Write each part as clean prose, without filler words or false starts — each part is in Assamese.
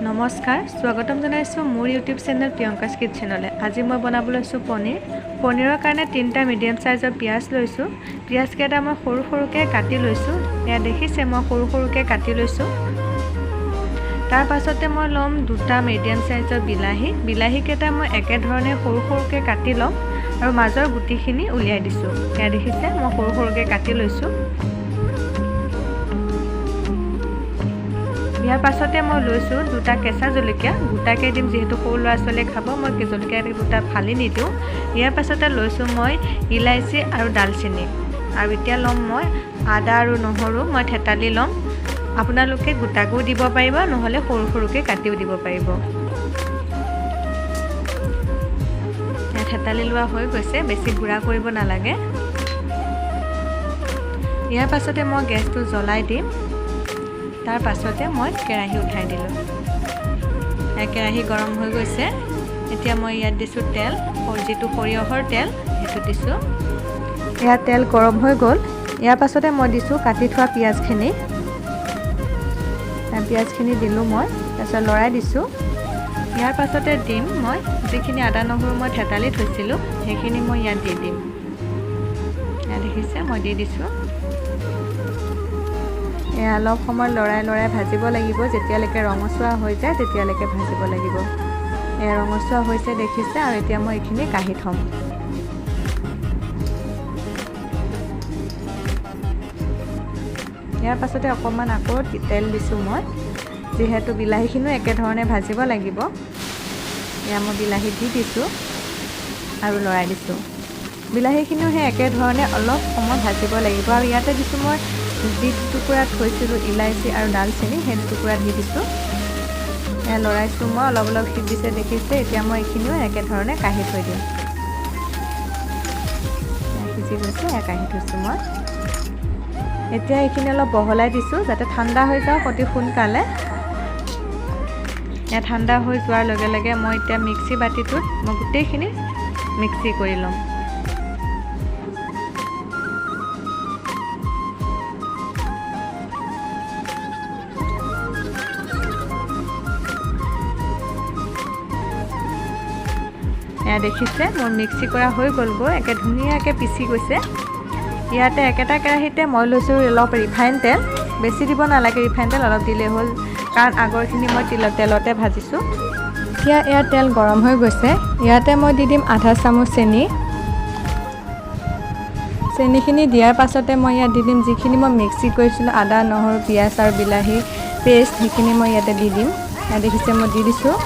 নমস্কাৰ স্বাগতম জনাইছো মোৰ ইউটিউব চেনেল প্ৰিয়ংকাছ কিটচেনলৈ। আজি মই বনাব লৈছো পনীৰৰ কাৰণে 3টা মিডিয়াম সাইজৰ পিয়াজ লৈছো। পিয়াজ কেইটা মই সৰু সৰুকৈ কাটি লৈছো। এয়া দেখিছে মই সৰু সৰুকৈ কাটি লৈছো। তাৰ পাছতে মই লম 2টা মিডিয়াম সাইজৰ বিলাহী কেইটা মই একে ধৰণে সৰু সৰুকৈ কাটি লম আৰু মাজৰ গুটিখিনি উলিয়াই দিছো। এয়া দেখিছে মই সৰু সৰুকৈ কাটি লৈছো। ইয়াৰ পাছতে মই লৈছো 2টা কেঁচা জলকীয়া, গোটাকে দিম যিহেতু সৰু ল'ৰা ছোৱালীয়ে খাব, মই জলকীয়া 2টা ফালি নিদিওঁ। ইয়াৰ পাছতে লৈছো মই ইলাইচি আৰু ডালচেনি, আৰু এতিয়া ল'ম মই আদা আৰু নহৰু মই থেতালি ল'ম। আপোনালোকে গোটাকৈও দিব পাৰিব, নহ'লে সৰু সৰুকৈ কাটিও দিব পাৰিব। থেতালি লোৱা হৈ গৈছে, বেছি গুড়া কৰিব নালাগে। ইয়াৰ পাছতে মই গেছটো জ্বলাই দিম। তাৰ পাছতে মই কেৰাহী উঠাই দিলোঁ। কেৰাহী গৰম হৈ গৈছে। এতিয়া মই ইয়াত দিছোঁ তেল, যিটো সৰিয়হৰ তেল সেইটো দিছোঁ। ইয়াত তেল গৰম হৈ গ'ল। ইয়াৰ পাছতে মই দিছোঁ কাটি থোৱা পিঁয়াজখিনি। পিঁয়াজখিনি দিলোঁ মই, তাৰপিছত লৰাই দিছোঁ। ইয়াৰ পাছতে দিম মই যিখিনি আদা নহৰু মই থেতালি থৈছিলোঁ সেইখিনি মই ইয়াত দি দিম। ইয়াত দেখিছে মই দি দিছোঁ। অলপ সময় লৰাই ভাজিব লাগিব। যেতিয়ালৈকে ৰঙচুৱা হৈ যায় তেতিয়ালৈকে ভাজিব লাগিব। ৰঙচুৱা হৈছে দেখিছে, আৰু এতিয়া মই এইখিনি কাঢ়ি থ'ম। ইয়াৰ পাছতে অকণমান আকৌ তেল দিছোঁ মই, যিহেতু বিলাহীখিনিও একেধৰণে ভাজিব লাগিব। এয়া মই বিলাহী দি দিছোঁ আৰু লৰাই দিছোঁ। বিলাহীখিনিও সেই একেধৰণে অলপ সময় ভাজিব লাগিব। আৰু ইয়াতে দিছোঁ মই যি টুকুৰা থৈছিলোঁ ইলাইচি আৰু ডালচেনি, সেই টুকুৰা দি দিছোঁ। লৰাইছোঁ মই, অলপ অলপ সিজিছে দেখিছে। এতিয়া মই এইখিনিও একেধৰণে কাঢ়ি থৈ দিম। সিজি গৈছে, কাঢ়ি থৈছোঁ মই। এতিয়া এইখিনি অলপ বহলাই দিছোঁ যাতে ঠাণ্ডা হৈ যাওক অতি সোনকালে। ঠাণ্ডা হৈ যোৱাৰ লগে লগে মই এতিয়া মিক্সি বাতিটোত মই গোটেইখিনি মিক্সি কৰি ল'ম। দেখিছে মোৰ মিক্সি কৰা হৈ গ'লগৈ, একে ধুনীয়াকৈ পিচি গৈছে। ইয়াতে একেটা কেৰাহীতে মই লৈছোঁ অলপ ৰিফাইন তেল। বেছি দিব নালাগে, ৰিফাইন তেল অলপ দিলেই হ'ল, কাৰণ আগৰখিনি মই তেলতে ভাজিছোঁ। এতিয়া ইয়াৰ তেল গৰম হৈ গৈছে। ইয়াতে মই দি দিম আধা চামুচ চেনি। চেনিখিনি দিয়াৰ পাছতে মই ইয়াত দি দিম যিখিনি মই মিক্সি কৰিছিলোঁ আদা নহৰু পিঁয়াজ আৰু বিলাহী পেষ্ট, সেইখিনি মই ইয়াতে দি দিম। দেখিছে মই দি দিছোঁ।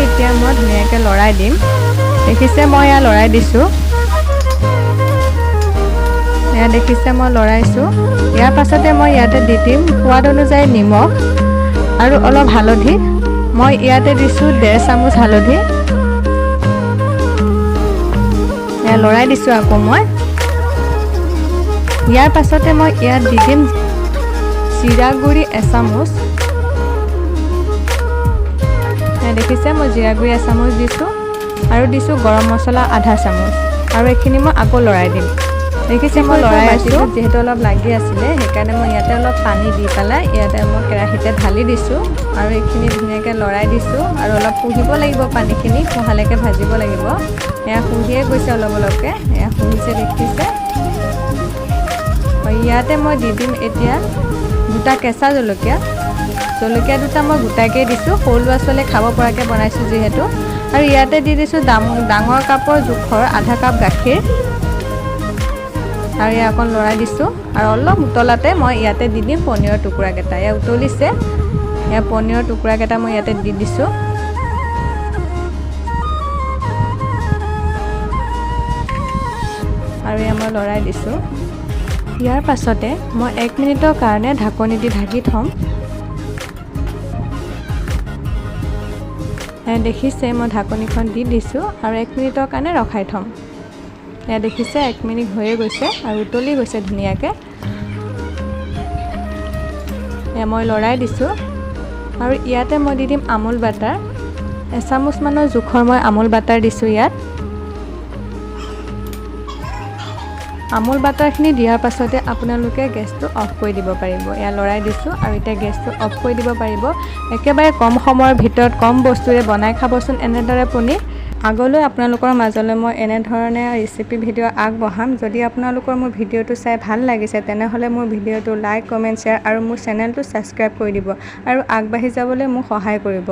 এতিয়া মই ধুনীয়াকৈ লৰাই দিম। দেখিছে মই ইয়াত লৰাই দিছোঁ। দেখিছে মই লৰাইছোঁ। ইয়াৰ পাছতে মই ইয়াতে দি দিম সোৱাদ অনুযায়ী নিমখ আৰু অলপ হালধি। মই ইয়াতে দিছোঁ 1.5 চামুচ হালধি। লৰাই দিছোঁ আকৌ মই। ইয়াৰ পাছতে মই ইয়াত দি দিম জিৰা গুড়ি 1 চামুচ। দেখিছে মই জিৰা গুড়ি 1 চামুচ দিছোঁ, আৰু দিছোঁ গৰম মছলা আধা চামুচ, আৰু এইখিনি মই আকৌ লৰাই দিম। দেখিছে মই লৰাই আছোঁ, যিহেতু অলপ লাগি আছিলে সেইকাৰণে মই ইয়াতে অলপ পানী দি পেলাই ইয়াতে মই কেৰাহীতে ঢালি দিছোঁ, আৰু এইখিনি ধুনীয়াকৈ লৰাই দিছোঁ। আৰু অলপ শুহিব লাগিব, পানীখিনি শুহালৈকে ভাজিব লাগিব। এয়া শুহিয়ে গৈছে অলপ অলপকৈ, এয়া শুহিছে দেখিছে। ইয়াতে মই দি দিম এতিয়া 2টা কেঁচা জলকীয়া 2টা মই গোটাকৈ দিছোঁ, সৰু ল'ৰা ছোৱালীয়ে খাব পৰাকৈ বনাইছোঁ যিহেতু। আৰু ইয়াতে দি দিছোঁ ডাঙৰ কাপৰ জোখৰ আধা কাপ গাখীৰ, আৰু ইয়াক অকণ লৰাই দিছোঁ। আৰু অলপ উতলাতে মই ইয়াতে দি দিম পনীৰৰ টুকুৰাকেইটা। এয়া উতলিছে, এয়া পনীৰৰ টুকুৰাকেইটা মই ইয়াতে দি দিছোঁ। আৰু এয়া মই লৰাই দিছোঁ। ইয়াৰ পাছতে মই 1 মিনিটৰ কাৰণে ঢাকনি দি ঢাকি থ'ম। দেখিছে মই ঢাকনিখন দি দিছোঁ আৰু 1 মিনিটৰ কাৰণে ৰখাই থ'ম। দেখিছে 1 মিনিট হৈয়ে গৈছে আৰু উতলি গৈছে ধুনীয়াকৈ। মই লৰাই দিছোঁ, আৰু ইয়াতে মই দি দিম আমুল বাটাৰ। 1 চামুচমানৰ জোখৰ মই আমুল বাটাৰ দিছোঁ ইয়াত। আমুল বাটাৰখিনি দিয়াৰ পাছতে আপোনালোকে গেছটো অফ কৰি দিব পাৰিব। এয়া লৰাই দিছোঁ আৰু এতিয়া গেছটো অফ কৰি দিব পাৰিব। একেবাৰে কম সময়ৰ ভিতৰত কম বস্তুৰে বনাই খাবচোন এনেদৰে পনীৰ। আগলৈ আপোনালোকৰ মাজলৈ মই এনেধৰণে ৰেচিপি ভিডিঅ' আগবঢ়াম। যদি আপোনালোকৰ মোৰ ভিডিঅ'টো চাই ভাল লাগিছে তেনেহ'লে মোৰ ভিডিঅ'টো লাইক, কমেণ্ট, শ্বেয়াৰ আৰু মোৰ চেনেলটো ছাবস্ক্ৰাইব কৰি দিব আৰু আগবাঢ়ি যাবলৈ মোক সহায় কৰিব।